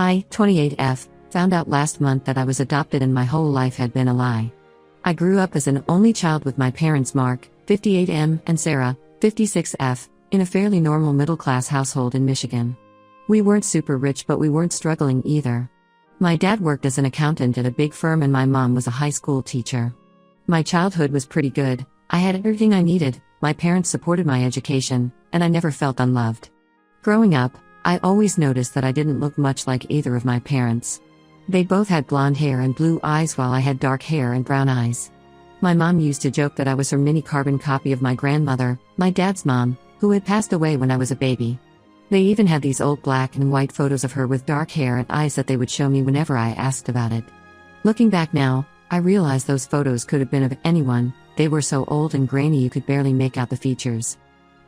I, 28F, found out last month that I was adopted and my whole life had been a lie. I grew up as an only child with my parents Mark, 58M, and Sarah, 56F, in a fairly normal middle-class household in Michigan. We weren't super rich, but we weren't struggling either. My dad worked as an accountant at a big firm and my mom was a high school teacher. My childhood was pretty good. I had everything I needed, my parents supported my education, and I never felt unloved. Growing up, I always noticed that I didn't look much like either of my parents. They both had blonde hair and blue eyes while I had dark hair and brown eyes. My mom used to joke that I was her mini carbon copy of my grandmother, my dad's mom, who had passed away when I was a baby. They even had these old black and white photos of her with dark hair and eyes that they would show me whenever I asked about it. Looking back now, I realize those photos could have been of anyone. They were so old and grainy you could barely make out the features.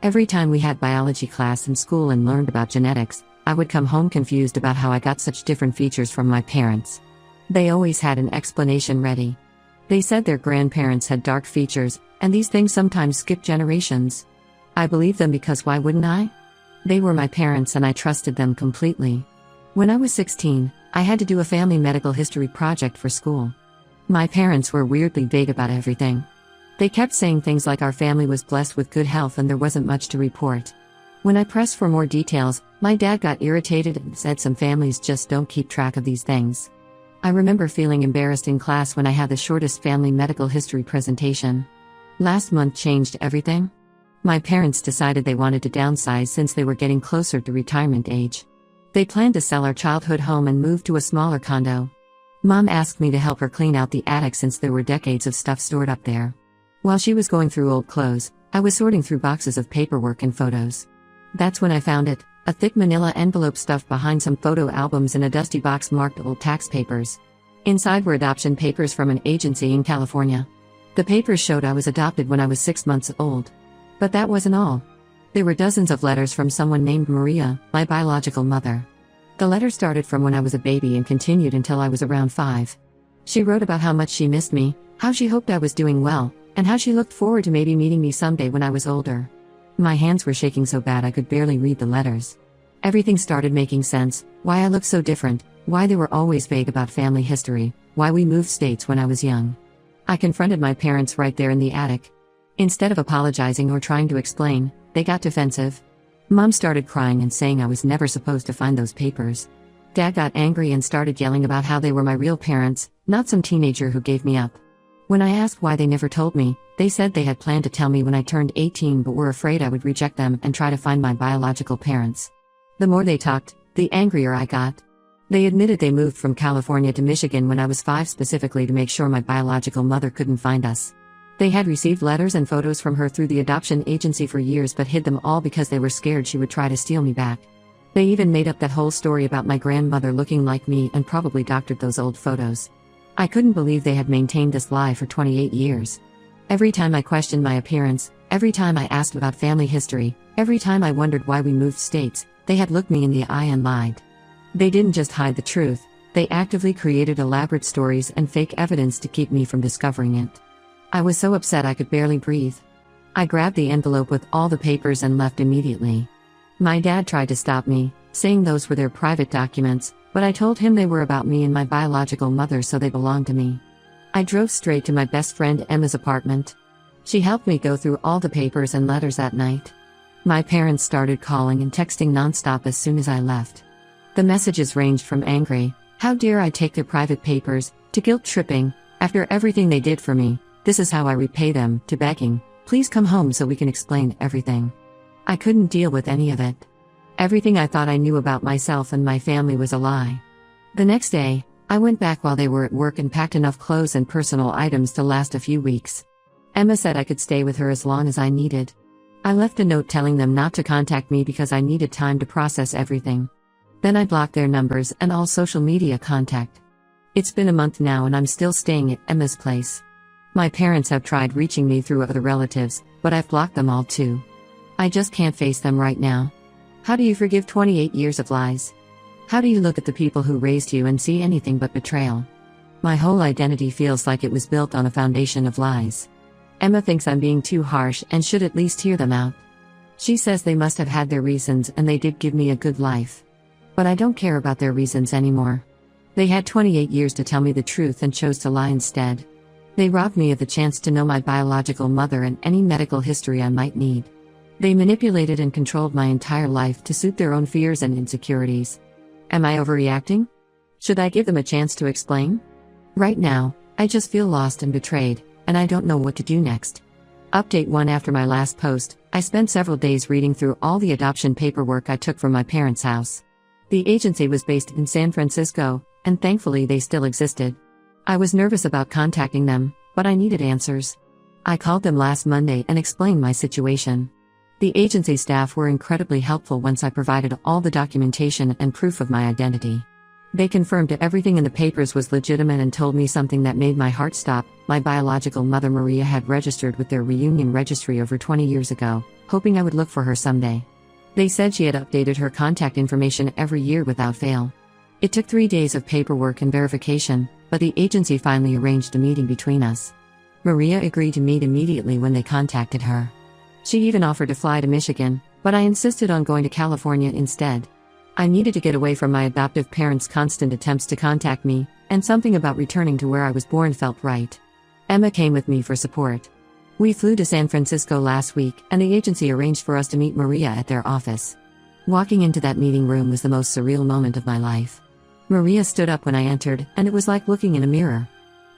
Every time we had biology class in school and learned about genetics, I would come home confused about how I got such different features from my parents. They always had an explanation ready. They said their grandparents had dark features, and these things sometimes skip generations. I believed them because why wouldn't I? They were my parents and I trusted them completely. When I was 16, I had to do a family medical history project for school. My parents were weirdly vague about everything. They kept saying things like our family was blessed with good health and there wasn't much to report. When I pressed for more details, my dad got irritated and said some families just don't keep track of these things. I remember feeling embarrassed in class when I had the shortest family medical history presentation. Last month changed everything. My parents decided they wanted to downsize since they were getting closer to retirement age. They planned to sell our childhood home and move to a smaller condo. Mom asked me to help her clean out the attic since there were decades of stuff stored up there. While she was going through old clothes, I was sorting through boxes of paperwork and photos. That's when I found it, a thick manila envelope stuffed behind some photo albums in a dusty box marked old tax papers. Inside were adoption papers from an agency in California. The papers showed I was adopted when I was 6 months old. But that wasn't all. There were dozens of letters from someone named Maria, my biological mother. The letter started from when I was a baby and continued until I was around 5. She wrote about how much she missed me, how she hoped I was doing well, and how she looked forward to maybe meeting me someday when I was older. My hands were shaking so bad I could barely read the letters. Everything started making sense, why I looked so different, why they were always vague about family history, why we moved states when I was young. I confronted my parents right there in the attic. Instead of apologizing or trying to explain, they got defensive. Mom started crying and saying I was never supposed to find those papers. Dad got angry and started yelling about how they were my real parents, not some teenager who gave me up. When I asked why they never told me, they said they had planned to tell me when I turned 18 but were afraid I would reject them and try to find my biological parents. The more they talked, the angrier I got. They admitted they moved from California to Michigan when I was 5 specifically to make sure my biological mother couldn't find us. They had received letters and photos from her through the adoption agency for years but hid them all because they were scared she would try to steal me back. They even made up that whole story about my grandmother looking like me and probably doctored those old photos. I couldn't believe they had maintained this lie for 28 years. Every time I questioned my appearance, every time I asked about family history, every time I wondered why we moved states, they had looked me in the eye and lied. They didn't just hide the truth, they actively created elaborate stories and fake evidence to keep me from discovering it. I was so upset I could barely breathe. I grabbed the envelope with all the papers and left immediately. My dad tried to stop me, saying those were their private documents, but I told him they were about me and my biological mother so they belonged to me. I drove straight to my best friend Emma's apartment. She helped me go through all the papers and letters that night. My parents started calling and texting nonstop as soon as I left. The messages ranged from angry, how dare I take their private papers, to guilt-tripping, after everything they did for me, this is how I repay them, to begging, please come home so we can explain everything. I couldn't deal with any of it. Everything I thought I knew about myself and my family was a lie. The next day, I went back while they were at work and packed enough clothes and personal items to last a few weeks. Emma said I could stay with her as long as I needed. I left a note telling them not to contact me because I needed time to process everything. Then I blocked their numbers and all social media contact. It's been a month now and I'm still staying at Emma's place. My parents have tried reaching me through other relatives, but I've blocked them all too. I just can't face them right now. How do you forgive 28 years of lies? How do you look at the people who raised you and see anything but betrayal? My whole identity feels like it was built on a foundation of lies. Emma thinks I'm being too harsh and should at least hear them out. She says they must have had their reasons and they did give me a good life. But I don't care about their reasons anymore. They had 28 years to tell me the truth and chose to lie instead. They robbed me of the chance to know my biological mother and any medical history I might need. They manipulated and controlled my entire life to suit their own fears and insecurities. Am I overreacting? Should I give them a chance to explain? Right now, I just feel lost and betrayed, and I don't know what to do next. Update 1. After my last post, I spent several days reading through all the adoption paperwork I took from my parents' house. The agency was based in San Francisco, and thankfully they still existed. I was nervous about contacting them, but I needed answers. I called them last Monday and explained my situation. The agency staff were incredibly helpful once I provided all the documentation and proof of my identity. They confirmed everything in the papers was legitimate and told me something that made my heart stop. My biological mother Maria had registered with their reunion registry over 20 years ago, hoping I would look for her someday. They said she had updated her contact information every year without fail. It took 3 days of paperwork and verification, but the agency finally arranged a meeting between us. Maria agreed to meet immediately when they contacted her. She even offered to fly to Michigan, but I insisted on going to California instead. I needed to get away from my adoptive parents' constant attempts to contact me, and something about returning to where I was born felt right. Emma came with me for support. We flew to San Francisco last week, and the agency arranged for us to meet Maria at their office. Walking into that meeting room was the most surreal moment of my life. Maria stood up when I entered, and it was like looking in a mirror.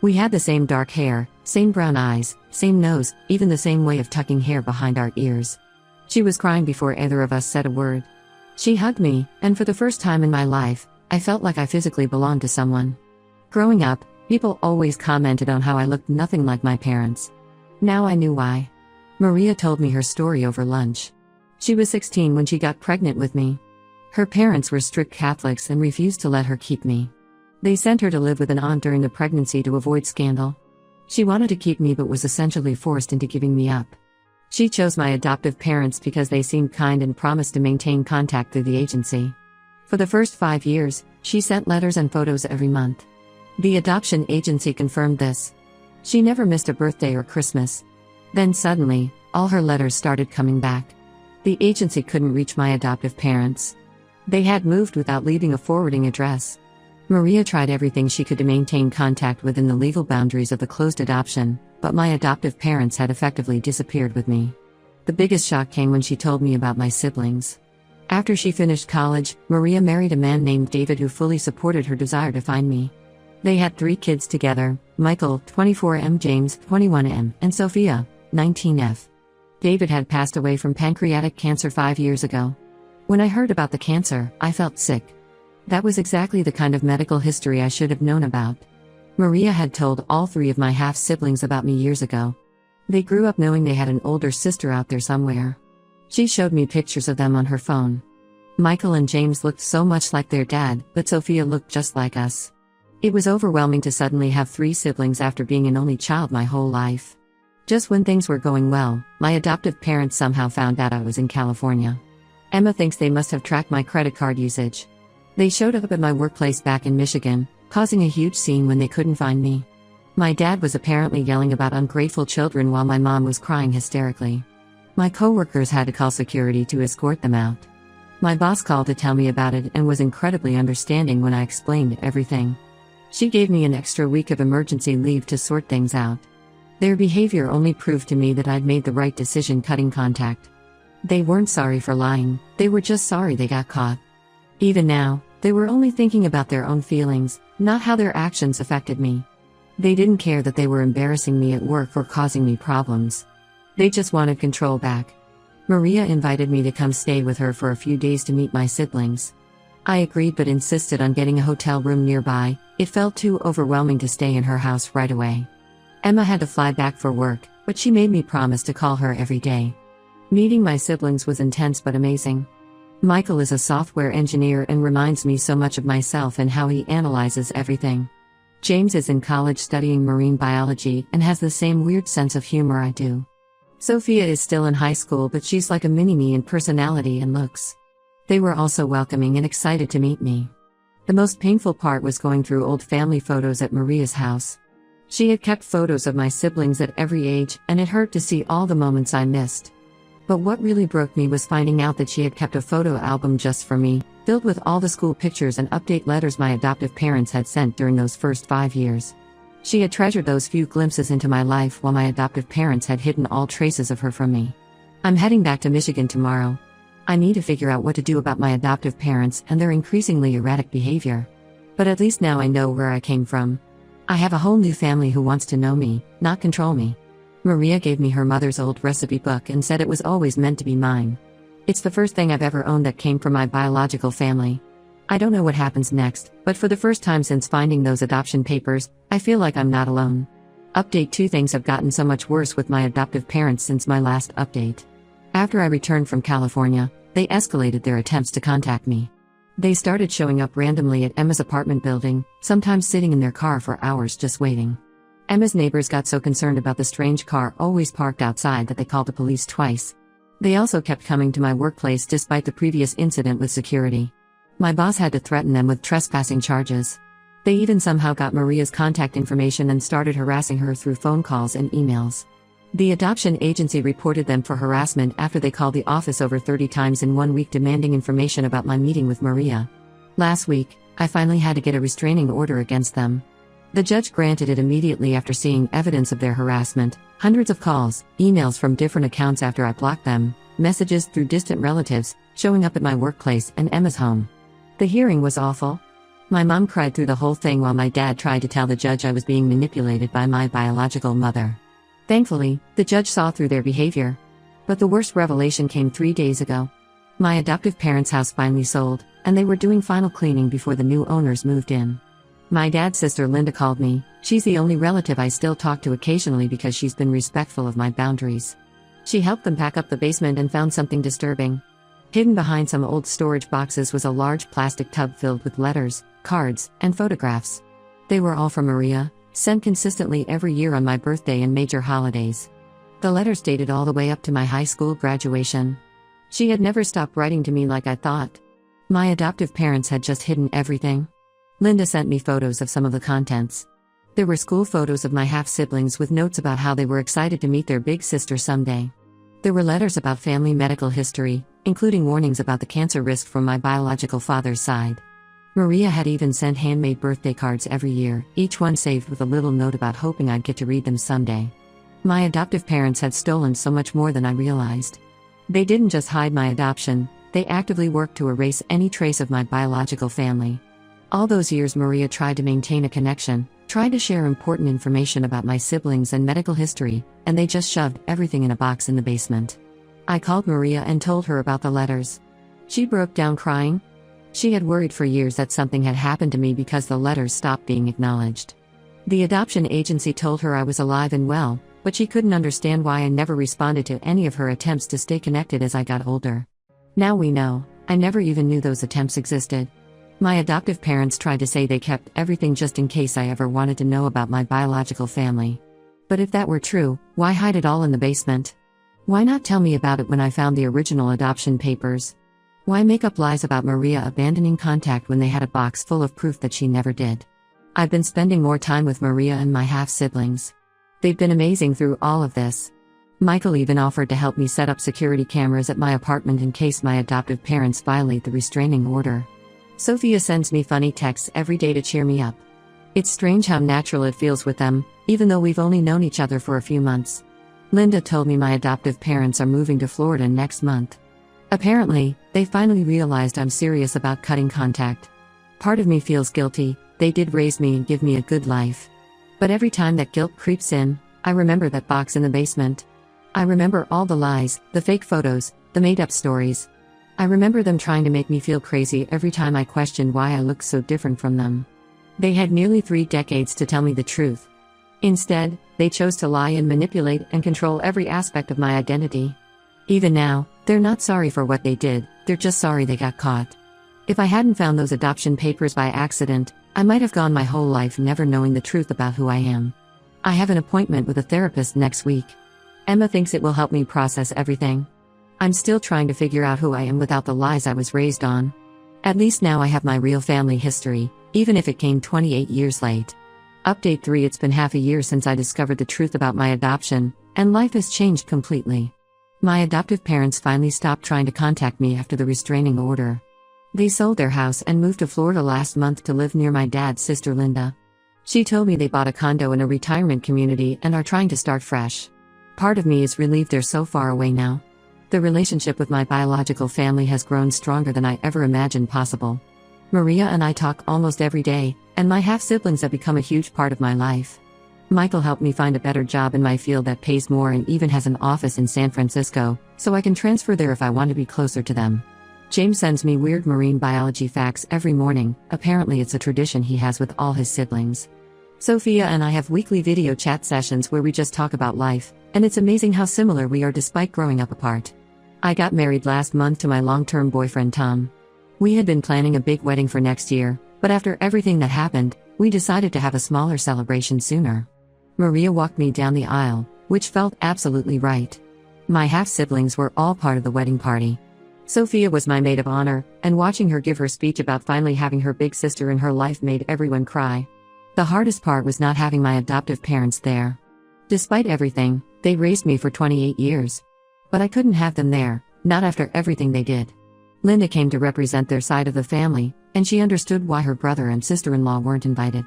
We had the same dark hair, same brown eyes, same nose, even the same way of tucking hair behind our ears. She was crying before either of us said a word. She hugged me, and for the first time in my life, I felt like I physically belonged to someone. Growing up, people always commented on how I looked nothing like my parents. Now I knew why. Maria told me her story over lunch. She was 16 when she got pregnant with me. Her parents were strict Catholics and refused to let her keep me. They sent her to live with an aunt during the pregnancy to avoid scandal. She wanted to keep me but was essentially forced into giving me up. She chose my adoptive parents because they seemed kind and promised to maintain contact through the agency. For the first 5 years, she sent letters and photos every month. The adoption agency confirmed this. She never missed a birthday or Christmas. Then suddenly, all her letters started coming back. The agency couldn't reach my adoptive parents. They had moved without leaving a forwarding address. Maria tried everything she could to maintain contact within the legal boundaries of the closed adoption, but my adoptive parents had effectively disappeared with me. The biggest shock came when she told me about my siblings. After she finished college, Maria married a man named David who fully supported her desire to find me. They had 3 kids together, Michael, 24M, James, 21M, and Sophia, 19F. David had passed away from pancreatic cancer 5 years ago. When I heard about the cancer, I felt sick. That was exactly the kind of medical history I should have known about. Maria had told all 3 of my half-siblings about me years ago. They grew up knowing they had an older sister out there somewhere. She showed me pictures of them on her phone. Michael and James looked so much like their dad, but Sophia looked just like us. It was overwhelming to suddenly have 3 siblings after being an only child my whole life. Just when things were going well, my adoptive parents somehow found out I was in California. Emma thinks they must have tracked my credit card usage. They showed up at my workplace back in Michigan, causing a huge scene when they couldn't find me. My dad was apparently yelling about ungrateful children while my mom was crying hysterically. My coworkers had to call security to escort them out. My boss called to tell me about it and was incredibly understanding when I explained everything. She gave me an extra week of emergency leave to sort things out. Their behavior only proved to me that I'd made the right decision cutting contact. They weren't sorry for lying, they were just sorry they got caught. Even now, they were only thinking about their own feelings, not how their actions affected me. They didn't care that they were embarrassing me at work or causing me problems. They just wanted control back. Maria invited me to come stay with her for a few days to meet my siblings. I agreed but insisted on getting a hotel room nearby. It felt too overwhelming to stay in her house right away. Emma had to fly back for work, but she made me promise to call her every day. Meeting my siblings was intense but amazing. Michael is a software engineer and reminds me so much of myself and how he analyzes everything. James is in college studying marine biology and has the same weird sense of humor I do. Sophia is still in high school but she's like a mini-me in personality and looks. They were also welcoming and excited to meet me. The most painful part was going through old family photos at Maria's house. She had kept photos of my siblings at every age and it hurt to see all the moments I missed. But what really broke me was finding out that she had kept a photo album just for me, filled with all the school pictures and update letters my adoptive parents had sent during those first 5 years. She had treasured those few glimpses into my life while my adoptive parents had hidden all traces of her from me. I'm heading back to Michigan tomorrow. I need to figure out what to do about my adoptive parents and their increasingly erratic behavior. But at least now I know where I came from. I have a whole new family who wants to know me, not control me. Maria gave me her mother's old recipe book and said it was always meant to be mine. It's the first thing I've ever owned that came from my biological family. I don't know what happens next, but for the first time since finding those adoption papers, I feel like I'm not alone. Update 2: Things have gotten so much worse with my adoptive parents since my last update. After I returned from California, they escalated their attempts to contact me. They started showing up randomly at Emma's apartment building, sometimes sitting in their car for hours just waiting. Emma's neighbors got so concerned about the strange car always parked outside that they called the police twice. They also kept coming to my workplace despite the previous incident with security. My boss had to threaten them with trespassing charges. They even somehow got Maria's contact information and started harassing her through phone calls and emails. The adoption agency reported them for harassment after they called the office over 30 times in 1 week demanding information about my meeting with Maria. Last week, I finally had to get a restraining order against them. The judge granted it immediately after seeing evidence of their harassment, hundreds of calls, emails from different accounts after I blocked them, messages through distant relatives, showing up at my workplace and Emma's home. The hearing was awful. My mom cried through the whole thing while my dad tried to tell the judge I was being manipulated by my biological mother. Thankfully, the judge saw through their behavior. But the worst revelation came 3 days ago. My adoptive parents' house finally sold, and they were doing final cleaning before the new owners moved in. My dad's sister Linda called me. She's the only relative I still talk to occasionally because she's been respectful of my boundaries. She helped them pack up the basement and found something disturbing. Hidden behind some old storage boxes was a large plastic tub filled with letters, cards, and photographs. They were all from Maria, sent consistently every year on my birthday and major holidays. The letters dated all the way up to my high school graduation. She had never stopped writing to me like I thought. My adoptive parents had just hidden everything. Linda sent me photos of some of the contents. There were school photos of my half-siblings with notes about how they were excited to meet their big sister someday. There were letters about family medical history, including warnings about the cancer risk from my biological father's side. Maria had even sent handmade birthday cards every year, each one saved with a little note about hoping I'd get to read them someday. My adoptive parents had stolen so much more than I realized. They didn't just hide my adoption, they actively worked to erase any trace of my biological family. All those years Maria tried to maintain a connection, tried to share important information about my siblings and medical history, and they just shoved everything in a box in the basement. I called Maria and told her about the letters. She broke down crying. She had worried for years that something had happened to me because the letters stopped being acknowledged. The adoption agency told her I was alive and well, but she couldn't understand why I never responded to any of her attempts to stay connected as I got older. Now we know, I never even knew those attempts existed. My adoptive parents tried to say they kept everything just in case I ever wanted to know about my biological family. But if that were true, why hide it all in the basement? Why not tell me about it when I found the original adoption papers? Why make up lies about Maria abandoning contact when they had a box full of proof that she never did? I've been spending more time with Maria and my half-siblings. They've been amazing through all of this. Michael even offered to help me set up security cameras at my apartment in case my adoptive parents violate the restraining order. Sophia sends me funny texts every day to cheer me up. It's strange how natural it feels with them, even though we've only known each other for a few months. Linda told me my adoptive parents are moving to Florida next month. Apparently, they finally realized I'm serious about cutting contact. Part of me feels guilty. They did raise me and give me a good life. But every time that guilt creeps in, I remember that box in the basement. I remember all the lies, the fake photos, the made-up stories. I remember them trying to make me feel crazy every time I questioned why I looked so different from them. They had nearly 3 decades to tell me the truth. Instead, they chose to lie and manipulate and control every aspect of my identity. Even now, they're not sorry for what they did, they're just sorry they got caught. If I hadn't found those adoption papers by accident, I might have gone my whole life never knowing the truth about who I am. I have an appointment with a therapist next week. Emma thinks it will help me process everything. I'm still trying to figure out who I am without the lies I was raised on. At least now I have my real family history, even if it came 28 years late. Update 3: It's been half a year since I discovered the truth about my adoption, and life has changed completely. My adoptive parents finally stopped trying to contact me after the restraining order. They sold their house and moved to Florida last month to live near my dad's sister Linda. She told me they bought a condo in a retirement community and are trying to start fresh. Part of me is relieved they're so far away now. The relationship with my biological family has grown stronger than I ever imagined possible. Maria and I talk almost every day, and my half-siblings have become a huge part of my life. Michael helped me find a better job in my field that pays more and even has an office in San Francisco, so I can transfer there if I want to be closer to them. James sends me weird marine biology facts every morning. Apparently it's a tradition he has with all his siblings. Sophia and I have weekly video chat sessions where we just talk about life, and it's amazing how similar we are despite growing up apart. I got married last month to my long-term boyfriend Tom. We had been planning a big wedding for next year, but after everything that happened, we decided to have a smaller celebration sooner. Maria walked me down the aisle, which felt absolutely right. My half-siblings were all part of the wedding party. Sophia was my maid of honor, and watching her give her speech about finally having her big sister in her life made everyone cry. The hardest part was not having my adoptive parents there. Despite everything, they raised me for 28 years. But I couldn't have them there, not after everything they did. Linda came to represent their side of the family, and she understood why her brother and sister-in-law weren't invited.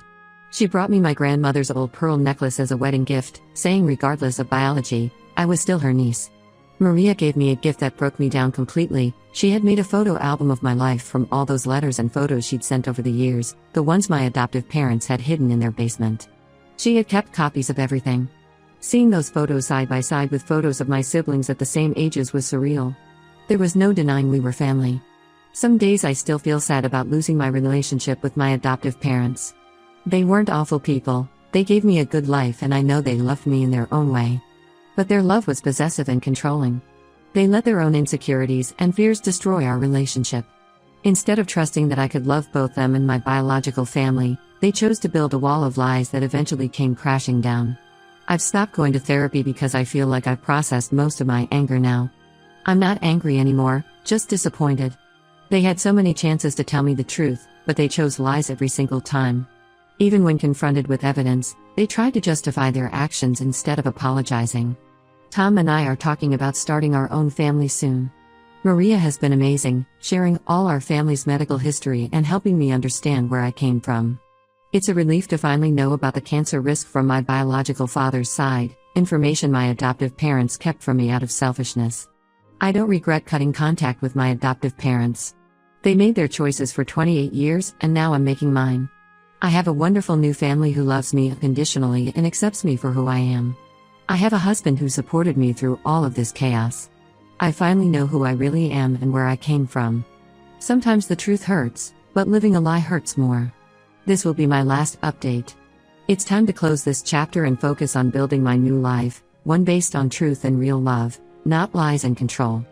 She brought me my grandmother's old pearl necklace as a wedding gift, saying regardless of biology, I was still her niece. Maria gave me a gift that broke me down completely. She had made a photo album of my life from all those letters and photos she'd sent over the years, the ones my adoptive parents had hidden in their basement. She had kept copies of everything. Seeing those photos side by side with photos of my siblings at the same ages was surreal. There was no denying we were family. Some days I still feel sad about losing my relationship with my adoptive parents. They weren't awful people, they gave me a good life and I know they loved me in their own way. But their love was possessive and controlling. They let their own insecurities and fears destroy our relationship. Instead of trusting that I could love both them and my biological family, they chose to build a wall of lies that eventually came crashing down. I've stopped going to therapy because I feel like I've processed most of my anger now. I'm not angry anymore, just disappointed. They had so many chances to tell me the truth, but they chose lies every single time. Even when confronted with evidence, they tried to justify their actions instead of apologizing. Tom and I are talking about starting our own family soon. Maria has been amazing, sharing all our family's medical history and helping me understand where I came from. It's a relief to finally know about the cancer risk from my biological father's side, information my adoptive parents kept from me out of selfishness. I don't regret cutting contact with my adoptive parents. They made their choices for 28 years, and now I'm making mine. I have a wonderful new family who loves me unconditionally and accepts me for who I am. I have a husband who supported me through all of this chaos. I finally know who I really am and where I came from. Sometimes the truth hurts, but living a lie hurts more. This will be my last update. It's time to close this chapter and focus on building my new life, one based on truth and real love, not lies and control.